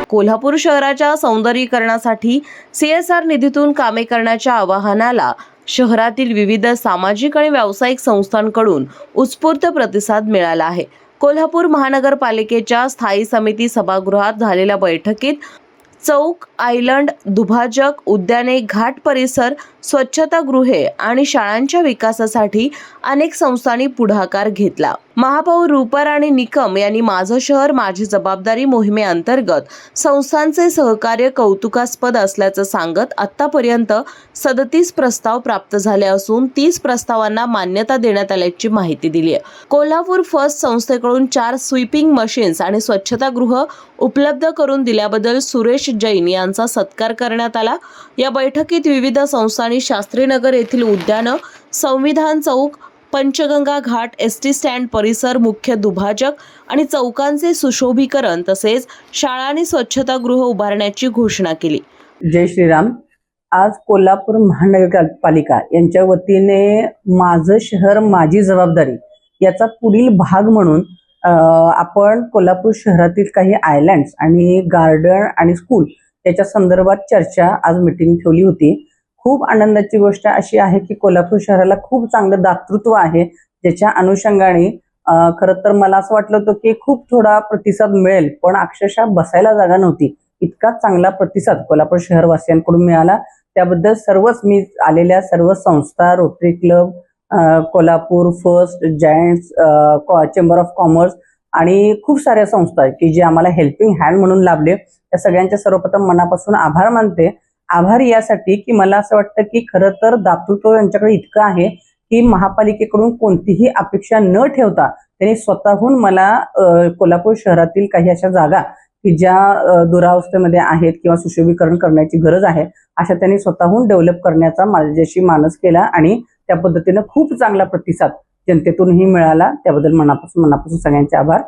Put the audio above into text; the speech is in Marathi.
कोल्हापूर शहराच्या सौंदर्यीकरणासाठी CSR निधीतून कामे करण्याच्या आवाहनाला शहरातील विविध सामाजिक आणि व्यावसायिक संस्थांकडून उत्स्फूर्त प्रतिसाद मिळाला आहे. कोल्हापूर महानगरपालिकेच्या स्थायी समिती सभागृहात झालेल्या बैठकीत चौक, आयलंड, दुभाजक, उद्याने, घाट परिसर, स्वच्छतागृहे आणि शाळांच्या विकासासाठी अनेक संस्थांनी पुढाकार घेतला. महापौर रुपर आणि निकम यांनी माझं शहर माझी जबाबदारी मोहिमेअंतर्गत संस्थांचे सहकार्य कौतुकास्पद असल्याचं सांगत आतापर्यंत 37 प्रस्ताव प्राप्त झाले असून 30 प्रस्तावांना मान्यता देण्यात आल्याची माहिती दिली आहे. कोल्हापूर फर्स्ट संस्थेकडून 4 स्वीपिंग मशीन्स आणि स्वच्छतागृह उपलब्ध करून दिल्याबद्दल सुरेश जैन यांचा सत्कार करण्यात आला. या बैठकीत विविध संस्थांनी शास्त्रीनगर येथील उद्यानं, संविधान चौक, पंचगंगा घाट, ST स्टँड परिसर, मुख्य दुभाजक आणि चौकांचे सुशोभीकरण तसेच शाळा आणि स्वच्छतागृह उभारण्याची घोषणा केली. जय श्रीराम. आज कोल्हापूर महानगरपालिका यांच्या वतीने माझं शहर माझी जबाबदारी याचा पुढील भाग म्हणून आपण कोल्हापूर शहरातील काही आयलँड्स आणि गार्डन आणि स्कूल याच्या संदर्भात चर्चा आज मीटिंग ठेवली होती. खूप आनंदाची गोष्ट अशी आहे की कोल्हापूर शहराला खूप चांगलं दातृत्व आहे, ज्याच्या अनुषंगाने खरं तर मला असं वाटलं होतं की खूप थोडा प्रतिसाद मिळेल, पण अक्षरशः बसायला जागा नव्हती. इतका चांगला प्रतिसाद कोल्हापूर शहरवासियांकडून मिळाला. त्याबद्दल मी आलेल्या सर्व संस्था, rotary club, Kolhapur first, giants, chamber of commerce आणि खूप साऱ्या संस्था की जे आम्हाला हेल्पिंग हँड म्हणून लाभले, त्या सगळ्यांचे सर्वप्रथम मनापासून आभार मानते. आभार यासाठी की मला असं वाटतं की खरं तर दातृत्व यांच्याकडे इतकं आहे की महापालिकेकडून कोणतीही अपेक्षा न ठेवता त्यांनी स्वतःहून मला कोल्हापूर शहरातील काही अशा जागा की ज्या दुरावस्थेमध्ये आहेत किंवा सुशोभीकरण करण्याची गरज आहे अशा त्यांनी स्वतःहून डेव्हलप करण्याचा माझ्याशी मानस केला आणि त्या पद्धतीनं खूप चांगला प्रतिसाद जनतेतूनही मिळाला. त्याबद्दल मनापासून सगळ्यांचे आभार.